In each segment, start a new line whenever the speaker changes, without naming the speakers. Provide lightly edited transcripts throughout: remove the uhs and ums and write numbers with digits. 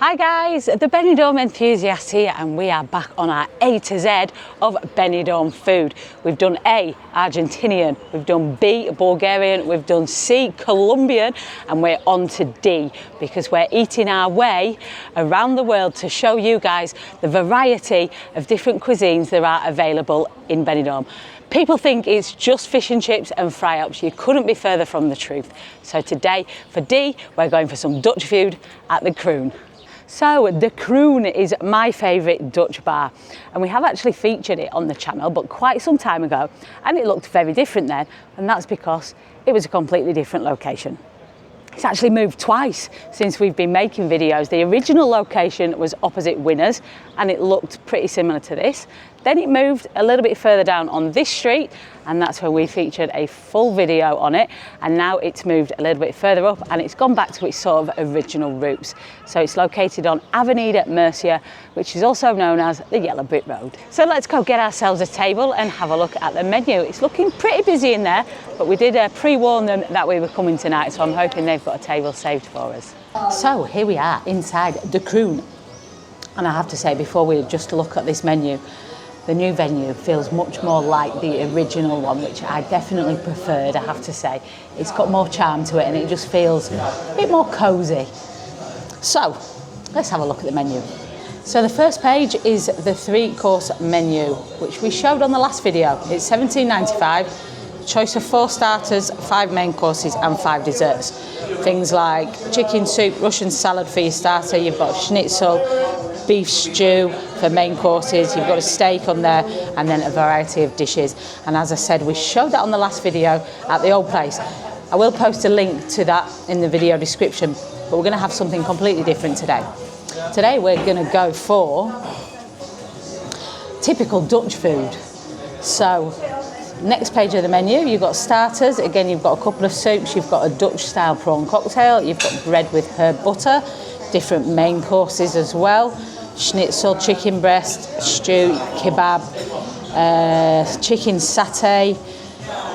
Hi guys, the Benidorm Enthusiast here, and we are back on our A to Z of Benidorm food. We've done A, Argentinian, we've done B, Bulgarian, we've done C, Colombian, and we're on to D because we're eating our way around the world to show you guys the variety of different cuisines that are available in Benidorm. People think it's just fish and chips and fry-ups. You couldn't be further from the truth. So today, for D, we're going for some Dutch food at the Kroon. So the Kroon is my favourite Dutch bar, and we have actually featured it on the channel, but quite some time ago, and it looked very different then, and that's because it was a completely different location. It's actually moved twice since we've been making videos. The original location was opposite Winners, and it looked pretty similar to this. Then it moved a little bit further down on this street, and that's where we featured a full video on it. And now it's moved a little bit further up, and it's gone back to its sort of original roots. So it's located on Avenida Murcia, which is also known as the Yellow Brick Road. So let's go get ourselves a table and have a look at the menu. It's looking pretty busy in there, but we did pre-warn them that we were coming tonight, so I'm hoping they've got a table saved for us. So here we are inside the Kroon. And I have to say, before we just look at this menu, the new venue feels much more like the original one, which I definitely preferred, I have to say. It's got more charm to it, and it just feels a bit more cosy. So let's have a look at the menu. So the first page is the 3-course menu, which we showed on the last video. It's $17.95, choice of 4 starters, 5 main courses and 5 desserts. Things like chicken soup, Russian salad for your starter, you've got schnitzel, beef stew for main courses, you've got a steak on there, and then a variety of dishes. And as I said, we showed that on the last video at the old place. I will post a link to that in the video description, but we're going to have something completely different today. Today we're going to go for typical Dutch food. So next page of the menu, you've got starters. Again, you've got a couple of soups, you've got a Dutch style prawn cocktail, you've got bread with herb butter, different main courses as well, schnitzel, chicken breast, stew, kebab, chicken satay,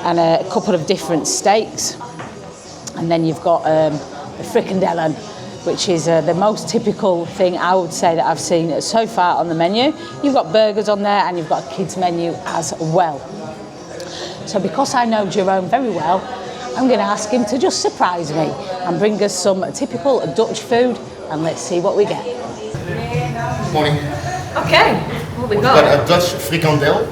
and a couple of different steaks. And then you've got the frikandellen, which is the most typical thing I would say that I've seen so far on the menu. You've got burgers on there, and you've got a kids menu as well. So because I know Jerome very well, I'm going to ask him to just surprise me and bring us some typical Dutch food, and let's see what we get.
Morning.
Okay, what we got?
We've got a Dutch frikandel.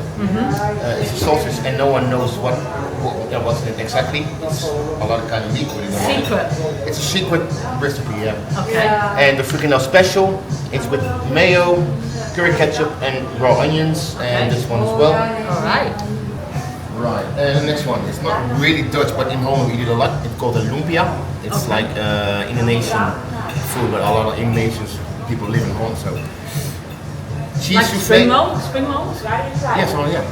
It's a sausage, and no one knows what's in it exactly. It's a lot of kind of meat.
Secret.
It's a secret recipe, yeah.
Okay.
And the frikandel special, it's with mayo, curry ketchup, and raw onions, and this one as well.
All right.
Right, and the next one, it's not really Dutch, but in Holland we eat a lot. It's called a lumpia. It's like Indonesian food, but a lot of Indonesian people live in Holland, so. Cheese
Like
souffle.
Spring rolls?
Yes, oh yeah.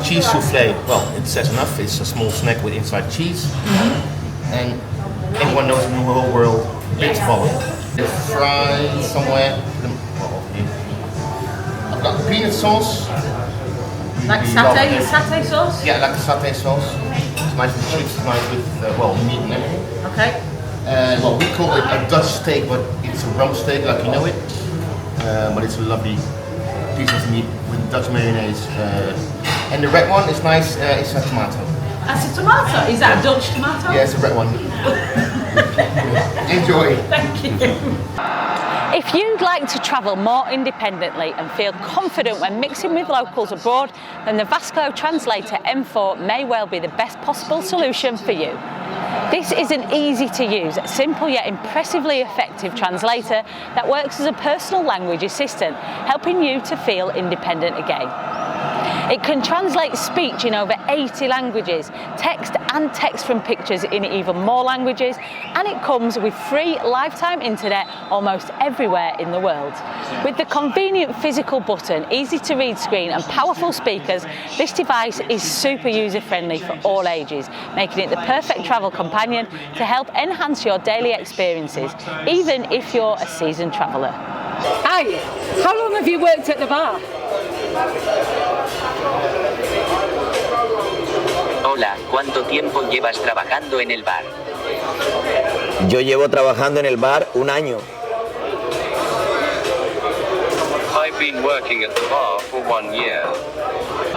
Cheese souffle, well, it says enough. It's a small snack with inside cheese. And everyone knows in the whole world, it's follow. It's fried somewhere. I've got peanut sauce.
Like satay sauce?
Yeah, like a satay sauce. It's nice with chips, it's nice with, meat and everything.
Okay.
Well, we call it a Dutch steak, but it's a rump steak, like you know it. But it's a lovely piece of meat with Dutch mayonnaise. And the red one is nice, it's a tomato.
That's a tomato? Is that a Dutch tomato?
Yeah, it's a red one. Enjoy.
Thank you. If you'd like to travel more independently and feel confident when mixing with locals abroad, then the Vasco Translator M4 may well be the best possible solution for you. This is an easy-to-use, simple yet impressively effective translator that works as a personal language assistant, helping you to feel independent again. It can translate speech in over 80 languages, text and text from pictures in even more languages, and it comes with free lifetime internet almost everywhere in the world. With the convenient physical button, easy to read screen and powerful speakers, this device is super user-friendly for all ages, making it the perfect travel companion to help enhance your daily experiences, even if you're a seasoned traveller. Hi, how long have you worked at the bar?
Hola, ¿cuánto tiempo llevas trabajando en el bar? Yo llevo trabajando en el bar un año.
I've been working at the bar for 1 year.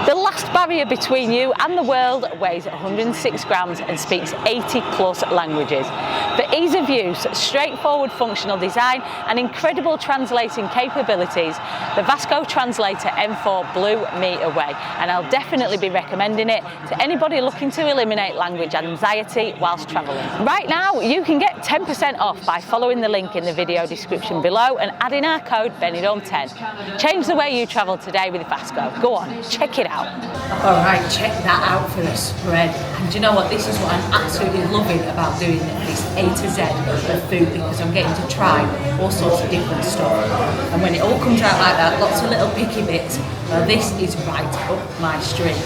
The last barrier between you and the world weighs 106 grams and speaks 80 plus languages. For ease of use, straightforward functional design and incredible translating capabilities, the Vasco Translator M4 blew me away, and I'll definitely be recommending it to anybody looking to eliminate language anxiety whilst travelling. Right now, you can get 10% off by following the link in the video description below and adding our code Benidorm10. Change the way you travel today with Vasco. Go on, check it out.
All right, check that out for the spread. And do you know what? This is what I'm absolutely loving about doing this A to Z of food, because I'm getting to try all sorts of different stuff. And when it all comes out like that, lots of little picky bits, well, this is right up my street.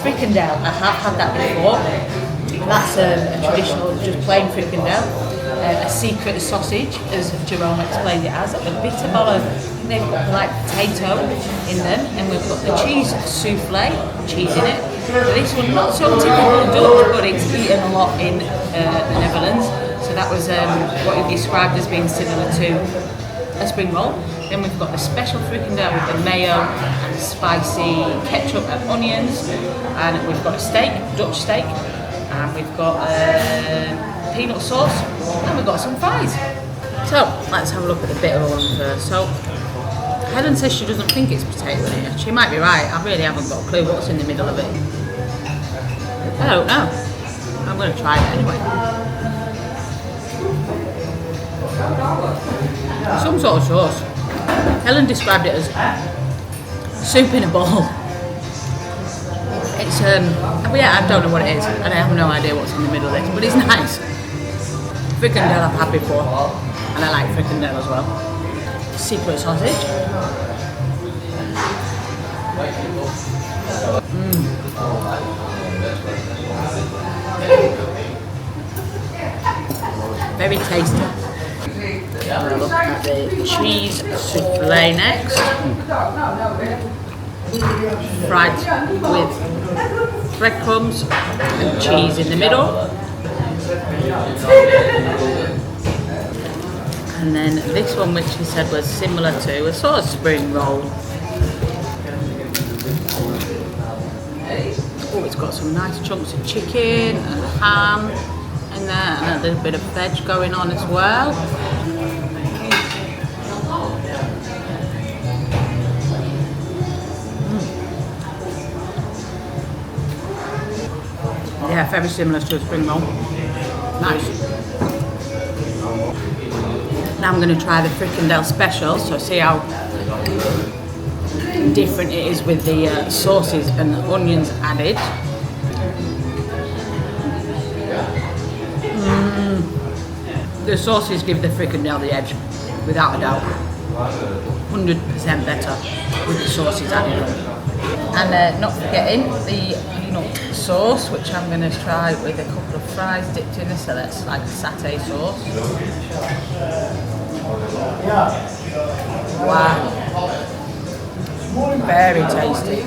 Fricandel, I have had that before. That's a traditional, just plain fricandel. A secret sausage, as Jerome explained it as, a bit of they've got like potato in them, and we've got the cheese souffle, cheese in it. But this one, not so typical Dutch, but it's eaten a lot in the Netherlands. So that was what he described as being similar to a spring roll. Then we've got the special fricandel with the mayo and spicy ketchup and onions, and we've got a steak, Dutch steak, and we've got peanut sauce, and we've got some fries. So let's have a look at the bitter one first. So Helen says she doesn't think it's potato in it. She might be right. I really haven't got a clue what's in the middle of it. I don't know. I'm going to try it anyway. Some sort of sauce. Helen described it as soup in a bowl. It's yeah, I don't know what it is, and I have no idea what's in the middle of this, but it's nice. Fricandel I've had before, and I like fricandel as well. Secret sausage. Very tasty. I'm going to look at the cheese souffle next. Fried with breadcrumbs and cheese in the middle. And then this one, which he said was similar to a sort of spring roll. Oh, it's got some nice chunks of chicken and ham in there, and a little bit of veg going on as well. Yeah, very similar to a spring roll. Nice. Now I'm going to try the fricandel special, so see how different it is with the sauces and the onions added. The sauces give the fricandel the edge, without a doubt. 100% better with the sauces added. And not forgetting the peanut sauce, which I'm going to try with a couple of fries dipped in this, so that's like a satay sauce. Wow, very tasty.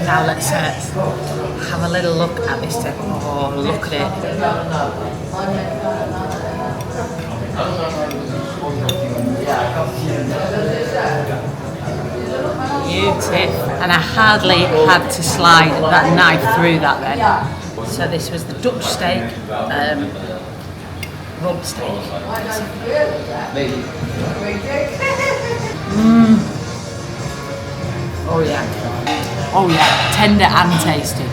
Now let's have a little look at this tip. Oh, look at it. Beautiful. And I hardly had to slide that knife through that then. So this was the Dutch steak, rump steak. Oh yeah. Oh yeah, tender and tasty.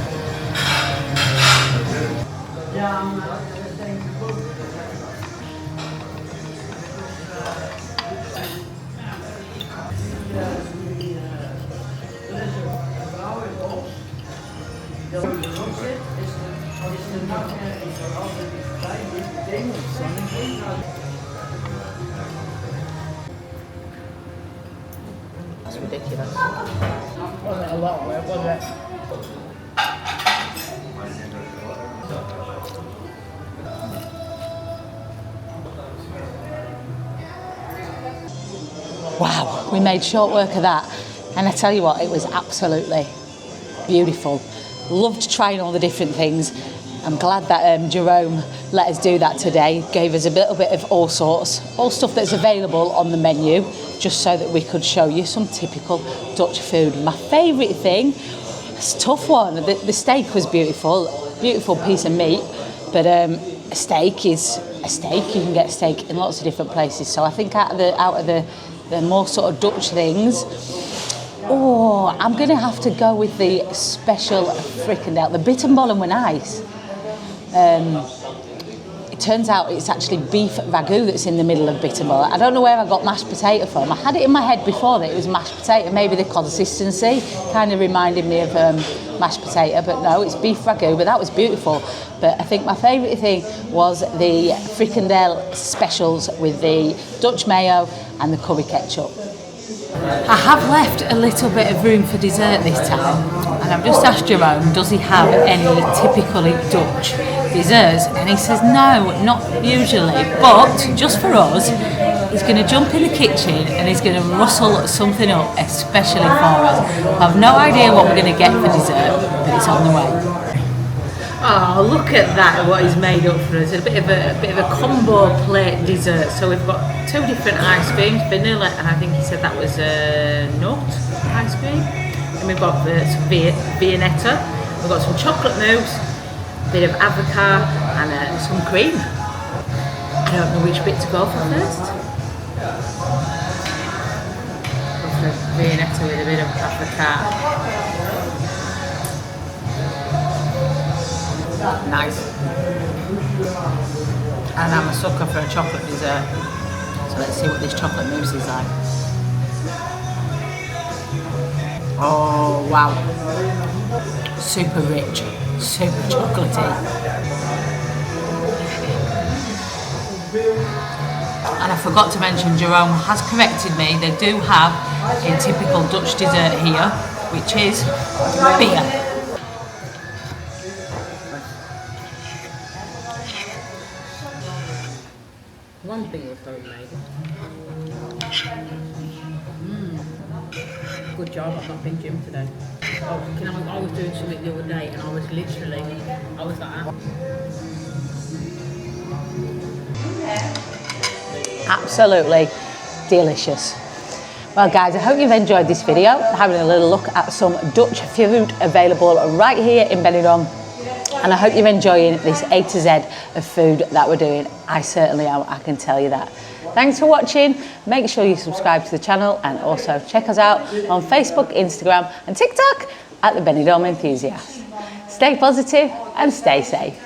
That's ridiculous. Wasn't a lot of it, was it?
Wow, we made short work of that, and I tell you what, it was absolutely beautiful. Loved trying all the different things. I'm glad that Jerome let us do that today, gave us a little bit of all sorts, all stuff that's available on the menu, just so that we could show you some typical Dutch food. My favourite thing, it's a tough one, the steak was beautiful piece of meat, but a steak is a steak. You can get steak in lots of different places, so I think out of the more sort of Dutch things, I'm going to have to go with the special frikandel. The bitterballen were nice. It turns out it's actually beef ragu that's in the middle of bitterballen. I don't know where I got mashed potato from. I had it in my head before that it was mashed potato. Maybe the consistency kind of reminded me of mashed potato, but no, it's beef ragu, but that was beautiful. But I think my favourite thing was the frikandel specials with the Dutch mayo and the curry ketchup. I have left a little bit of room for dessert this time, and I've just asked Jerome, does he have any typically Dutch desserts? And he says no, not usually, but just for us, he's going to jump in the kitchen and he's going to rustle something up especially for us. I have no idea what we're going to get for dessert, but it's on the way. Oh, look at that, what he's made up for us. A bit of a combo plate dessert. So we've got 2 different ice creams, vanilla, and I think he said that was a nut ice cream. And we've got some Viennetta, we've got some chocolate mousse, a bit of avocado, and some cream. I don't know which bit to go for first. Go for Viennetta with a bit of avocado. Nice. And I'm a sucker for a chocolate dessert. So let's see what this chocolate mousse is like. Oh wow. Super rich, super chocolatey. And I forgot to mention, Jerome has corrected me, they do have a typical Dutch dessert here, which is beer. One thing was homemade. Good job, I've not been gym today. I was doing something the other day and I was like that. Absolutely delicious. Well guys, I hope you've enjoyed this video, having a little look at some Dutch food available right here in Benidorm. And I hope you're enjoying this A to Z of food that we're doing. I certainly am, I can tell you that. Thanks for watching. Make sure you subscribe to the channel and also check us out on Facebook, Instagram and TikTok at the Benidorm Enthusiast. Stay positive and stay safe.